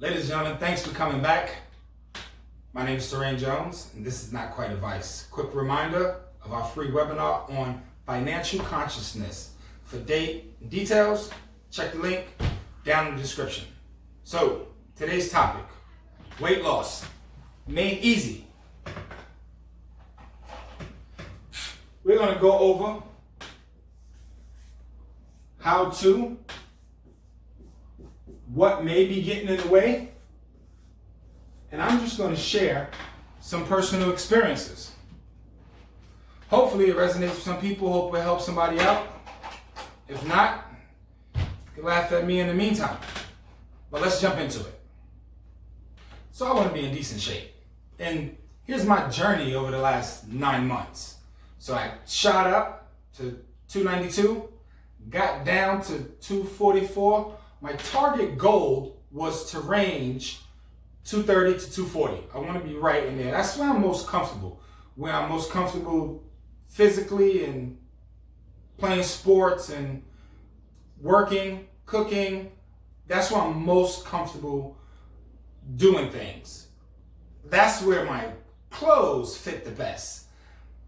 Ladies and gentlemen, thanks for coming back. My name is Terrain Jones, and this is Not Quite Advice. Quick reminder of our free webinar on financial consciousness. For date and details, check the link down in the description. So, today's topic, weight loss, made easy. We're going to go over how to, what may be getting in the way, and I'm just going to share some personal experiences. Hopefully it resonates with some people, hope it helps somebody out. If not, you can laugh at me in the meantime. But let's jump into it. So I want to be in decent shape. And here's my journey over the last 9 months. So I shot up to 292, got down to 244. My target goal was to range 230 to 240. I want to be right in there. That's where I'm most comfortable. Where I'm most comfortable physically and playing sports and working, cooking. That's where I'm most comfortable doing things. That's where my clothes fit the best.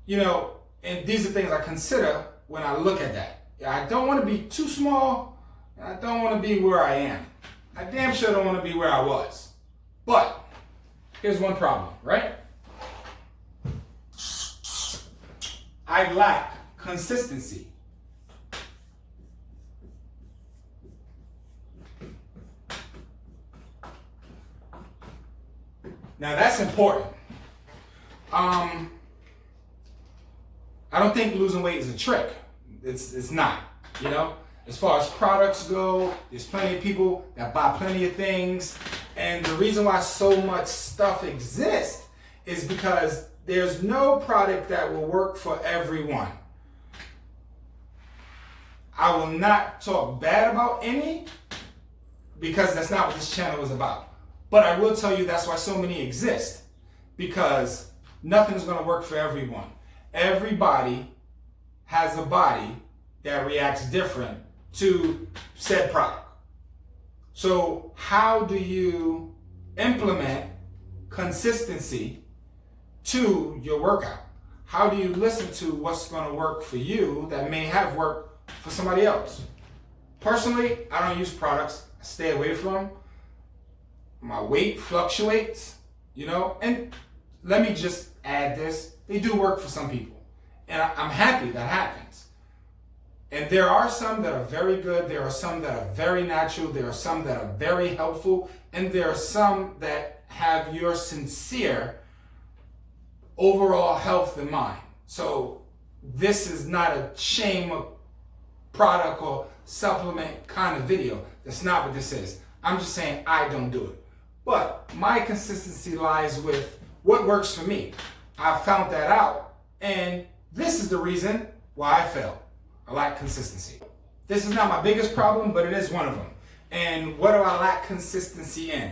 You know, and these are things I consider when I look at that. I don't want to be too small. I don't want to be where I am. I damn sure don't want to be where I was. But here's one problem, right? I lack consistency. Now that's important. I don't think losing weight is a trick. It's not, you know? As far as products go, there's plenty of people that buy plenty of things. And the reason why so much stuff exists is because there's no product that will work for everyone. I will not talk bad about any because that's not what this channel is about. But I will tell you that's why so many exist, because nothing's going to work for everyone. Everybody has a body that reacts different to said product. So how do you implement consistency to your workout? How do you listen to what's going to work for you that may have worked for somebody else? Personally, I don't use products. I stay away from them. My weight fluctuates, you know, and let me just add this. They do work for some people, and I'm happy that happens. And there are some that are very good, there are some that are very natural, there are some that are very helpful, and there are some that have your sincere overall health in mind. So this is not a shame of product or supplement kind of video. That's not what this is. I'm just saying I don't do it. But my consistency lies with what works for me. I found that out, and this is the reason why I failed. I lack consistency. This is not my biggest problem, but it is one of them. And what do I lack consistency in?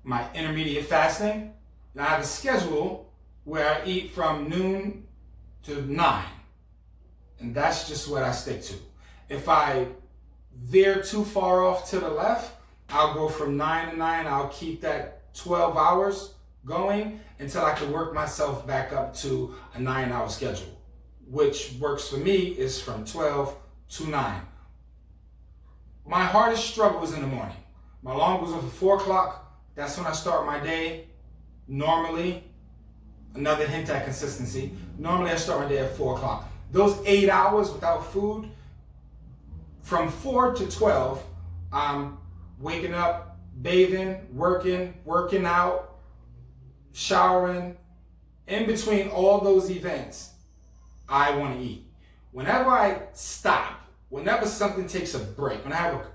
My intermediate fasting. Now I have a schedule where I eat from noon to 9. And that's just what I stick to. If I veer too far off to the left, I'll go from 9 to 9. I'll keep that 12 hours going until I can work myself back up to a 9-hour schedule. Which works for me is from 12 to 9. My hardest struggle is in the morning. My alarm goes off at 4 o'clock. That's when I start my day. Normally, another hint at consistency. Normally I start my day at 4 o'clock. Those 8 hours without food, from 4 to 12, I'm waking up, bathing, working out, showering. In between all those events, I want to eat. Whenever I stop, whenever something takes a break, when I have a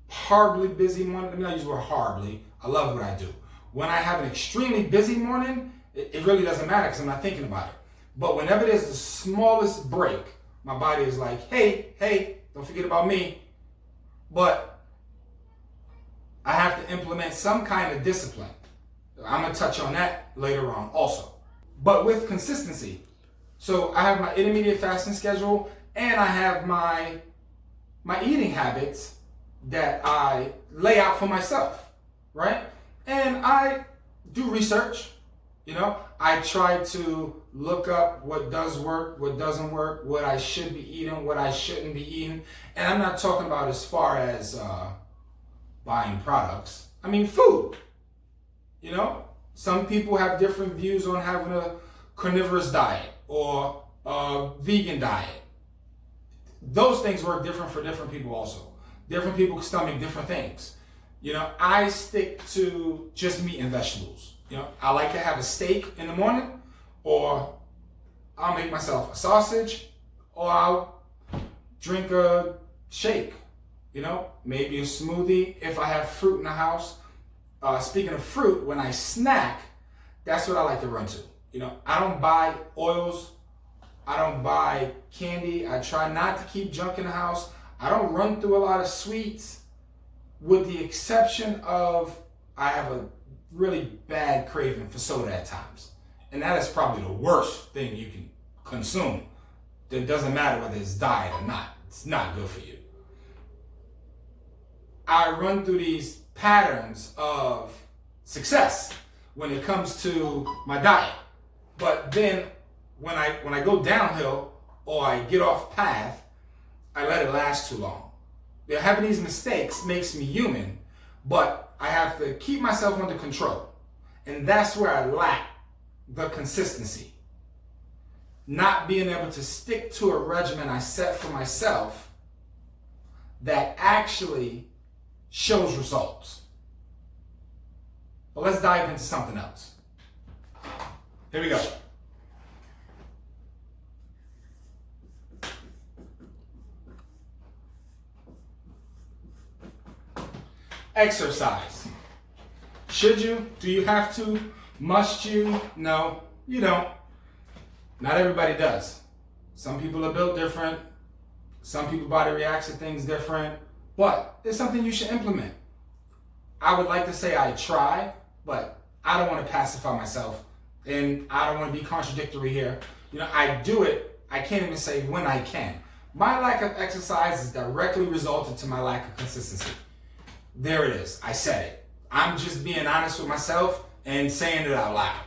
horribly busy morning, let me not use the word horribly, I love what I do. When I have an extremely busy morning, it really doesn't matter because I'm not thinking about it. But whenever there's the smallest break, my body is like, hey, don't forget about me. But I have to implement some kind of discipline. I'm going to touch on that later on also. But with consistency, so I have my intermediate fasting schedule and I have my eating habits that I lay out for myself, right? And I do research. I try to look up what does work, what doesn't work, what I should be eating, what I shouldn't be eating. And I'm not talking about as far as buying products. I mean, food. Some people have different views on having a carnivorous diet or a vegan diet. Those things work different for different people also. Different people can stomach different things. I stick to just meat and vegetables. I like to have a steak in the morning, or I'll make myself a sausage, or I'll drink a shake, maybe a smoothie if I have fruit in the house. Speaking of fruit, when I snack, that's what I like to run to. I don't buy oils. I don't buy candy. I try not to keep junk in the house. I don't run through a lot of sweets, with the exception of I have a really bad craving for soda at times. And that is probably the worst thing you can consume. It doesn't matter whether it's diet or not. It's not good for you. I run through these patterns of success when it comes to my diet. But then when I go downhill or I get off path, I let it last too long. Having these mistakes makes me human, but I have to keep myself under control. And that's where I lack the consistency. Not being able to stick to a regimen I set for myself that actually shows results. But let's dive into something else. Here we go. Exercise. Should you? Do you have to? Must you? No, you don't. Not everybody does. Some people are built different. Some people's body reacts to things different. But it's something you should implement. I would like to say I try, but I don't want to pacify myself. And I don't want to be contradictory here. I do it. I can't even say when I can. My lack of exercise is directly resulted to my lack of consistency. There it is. I said it. I'm just being honest with myself and saying it out loud.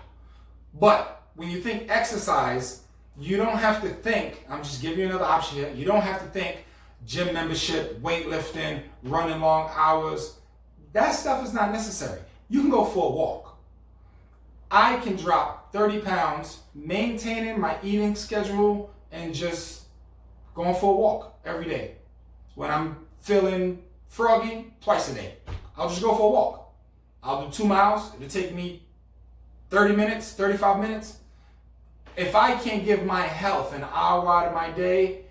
But when you think exercise, you don't have to think, I'm just giving you another option here. You don't have to think gym membership, weightlifting, running long hours. That stuff is not necessary. You can go for a walk. I can drop 30 pounds, maintaining my eating schedule and just going for a walk every day. When I'm feeling froggy, twice a day. I'll just go for a walk. I'll do 2 miles. It'll take me 30 minutes, 35 minutes. If I can't give my health an hour out of my day,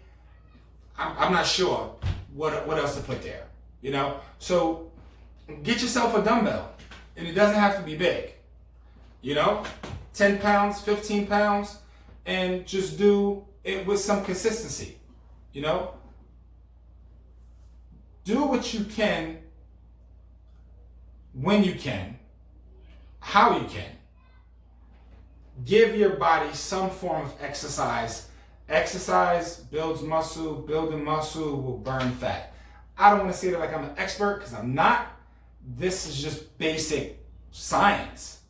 I'm not sure what else to put there. So get yourself a dumbbell, and it doesn't have to be big. 10 pounds, 15 pounds, and just do it with some consistency. Do what you can, when you can, how you can. Give your body some form of exercise. Exercise builds muscle. Building muscle will burn fat. I don't want to say that like I'm an expert, because I'm not. This is just basic science.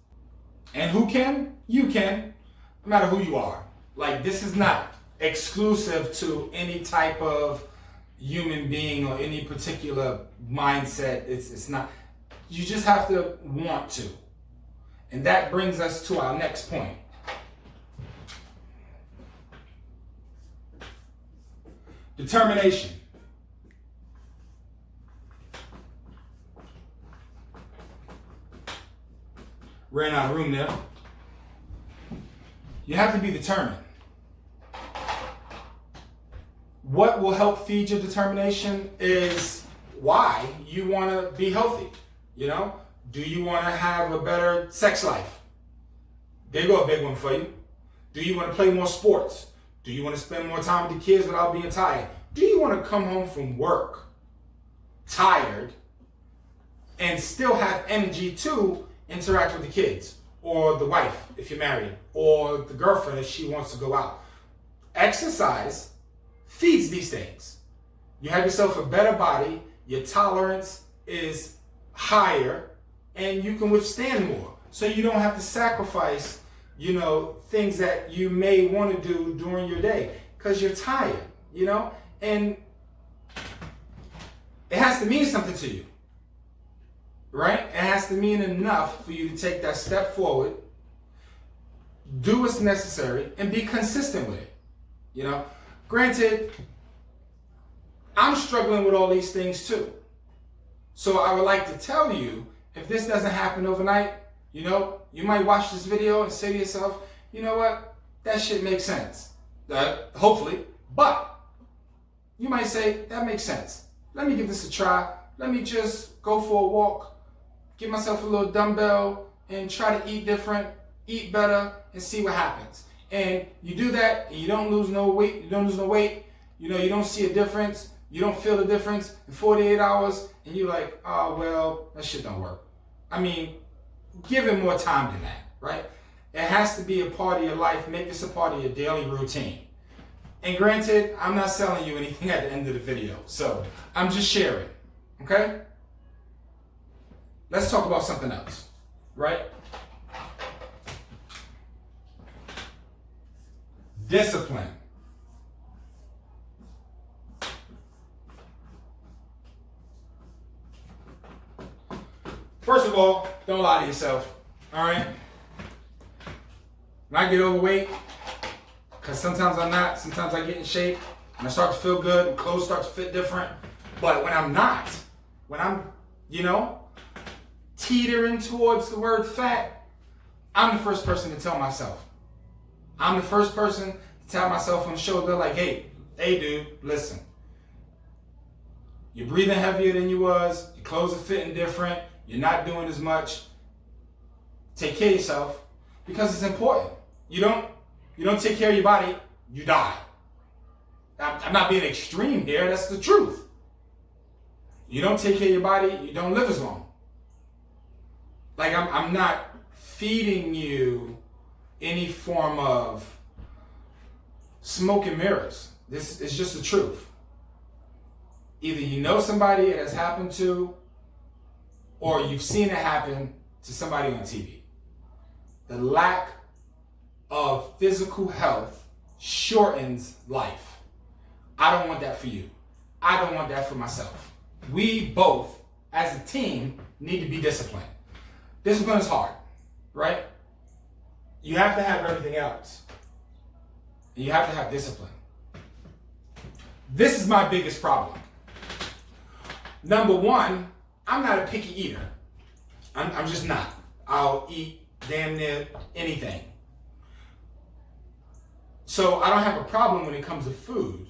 And who can? You can, no matter who you are. Like, this is not exclusive to any type of human being or any particular mindset. It's not. You just have to want to. And that brings us to our next point. Determination. Ran out of room there. You have to be determined. What will help feed your determination is why you want to be healthy. Do you want to have a better sex life? There you go, a big one for you. Do you want to play more sports? Do you want to spend more time with the kids without being tired? Do you want to come home from work tired and still have energy to interact with the kids, or the wife if you're married, or the girlfriend if she wants to go out? Exercise feeds these things. You have yourself a better body, your tolerance is higher, and you can withstand more. So you don't have to sacrifice, things that you may want to do during your day because you're tired, and it has to mean something to you, right? It has to mean enough for you to take that step forward, do what's necessary, and be consistent with it, Granted, I'm struggling with all these things too. So I would like to tell you, if this doesn't happen overnight, you might watch this video and say to yourself, you know what, that shit makes sense. Hopefully, but you might say, that makes sense. Let me give this a try. Let me just go for a walk, give myself a little dumbbell, and try to eat different, eat better, and see what happens. And you do that, and you don't lose no weight, you don't see a difference, you don't feel the difference in 48 hours, and you're like, oh, well, that shit don't work. I mean, give it more time than that, right? It has to be a part of your life. Make this a part of your daily routine. And granted, I'm not selling you anything at the end of the video, so I'm just sharing, okay? Let's talk about something else, right? Discipline. First of all, don't lie to yourself, all right? When I get overweight, because sometimes I'm not, sometimes I get in shape, and I start to feel good, and clothes start to fit different. But when I'm not, when I'm, teetering towards the word fat, I'm the first person to tell myself. I'm the first person to tap myself on the shoulder like, hey dude, listen. You're breathing heavier than you was, your clothes are fitting different, you're not doing as much. Take care of yourself because it's important. You don't take care of your body, you die. I'm not being extreme here, that's the truth. You don't take care of your body, you don't live as long. Like I'm not feeding you any form of smoke and mirrors. This is just the truth. Either you know somebody it has happened to, or you've seen it happen to somebody on TV. The lack of physical health shortens life. I don't want that for you. I don't want that for myself. We both, as a team, need to be disciplined. Discipline is hard, right? You have to have everything else. And you have to have discipline. This is my biggest problem. Number one, I'm not a picky eater. I'm just not. I'll eat damn near anything. So I don't have a problem when it comes to food,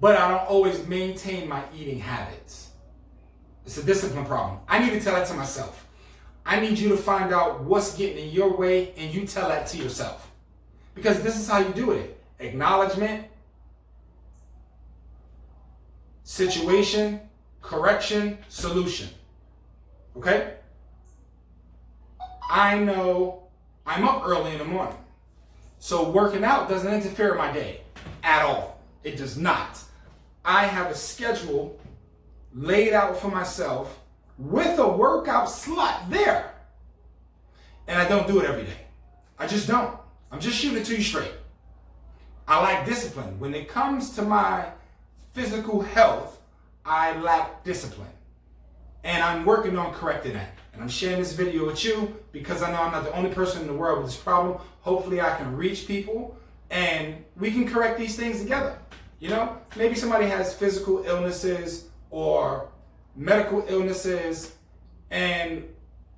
but I don't always maintain my eating habits. It's a discipline problem. I need to tell that to myself. I need you to find out what's getting in your way and you tell that to yourself. Because this is how you do it. Acknowledgement, situation, correction, solution. Okay? I know I'm up early in the morning. So working out doesn't interfere with my day at all. It does not. I have a schedule laid out for myself with a workout slot there. And I don't do it every day. I just don't. I'm just shooting it to you straight. I lack discipline. When it comes to my physical health, I lack discipline. And I'm working on correcting that. And I'm sharing this video with you because I know I'm not the only person in the world with this problem. Hopefully I can reach people and we can correct these things together. Maybe somebody has physical illnesses or medical illnesses, and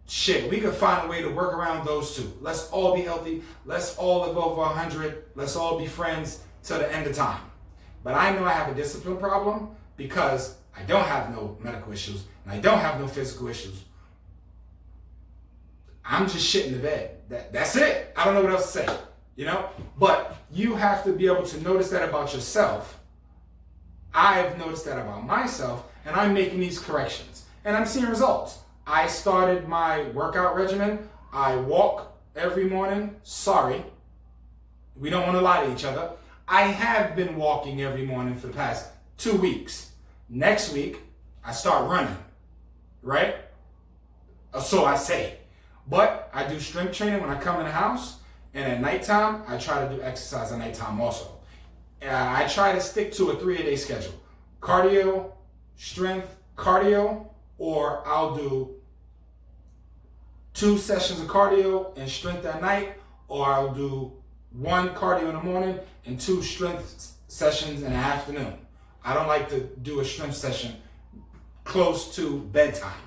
shit, we could find a way to work around those two. Let's all be healthy. Let's all live over 100. Let's all be friends till the end of time. But I know I have a discipline problem because I don't have no medical issues and I don't have no physical issues. I'm just shitting the bed. That's it. I don't know what else to say, But you have to be able to notice that about yourself. I've noticed that about myself, and I'm making these corrections. And I'm seeing results. I started my workout regimen. I walk every morning. Sorry. We don't want to lie to each other. I have been walking every morning for the past 2 weeks. Next week, I start running, right? so I say. But I do strength training when I come in the house, and at nighttime, I try to do exercise at nighttime also. I try to stick to a 3-a-day schedule. Cardio, strength, cardio, or I'll do 2 sessions of cardio and strength at night, or I'll do 1 cardio in the morning and 2 strength sessions in the afternoon. I don't like to do a strength session close to bedtime.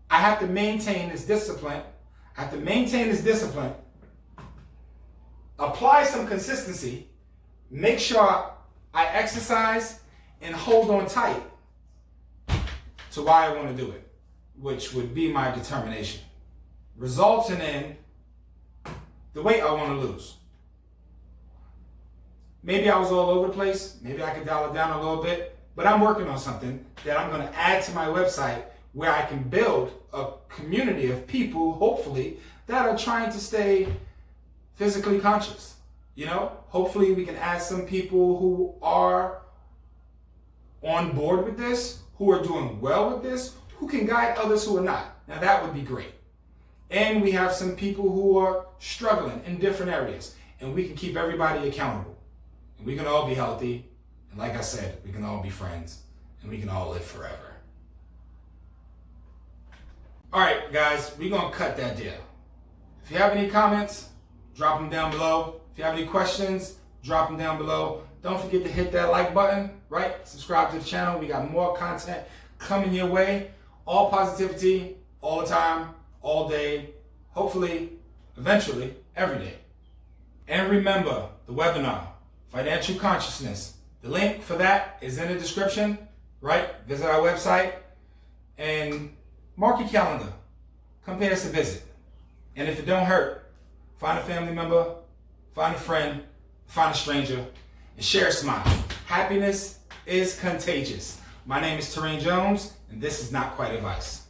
I have to maintain this discipline. Apply some consistency. Make sure I exercise and hold on tight to why I want to do it, which would be my determination, resulting in the weight I want to lose. Maybe I was all over the place. Maybe I could dial it down a little bit, but I'm working on something that I'm going to add to my website where I can build a community of people, hopefully, that are trying to stay physically conscious. Hopefully we can add some people who are on board with this, who are doing well with this, who can guide others who are not. Now that would be great. And we have some people who are struggling in different areas, and we can keep everybody accountable. And we can all be healthy, and like I said, we can all be friends, and we can all live forever. All right, guys, we're going to cut that deal. If you have any comments, drop them down below. If you have any questions, drop them down below. Don't forget to hit that like button, right? Subscribe to the channel. We got more content coming your way. All positivity, all the time, all day, hopefully, eventually, every day. And remember, the webinar, Financial Consciousness. The link for that is in the description, right? Visit our website and mark your calendar. Come pay us a visit. And if it don't hurt, find a family member, find a friend, find a stranger, and share a smile. Happiness is contagious. My name is Terrain Jones, and this is Not Quite Advice.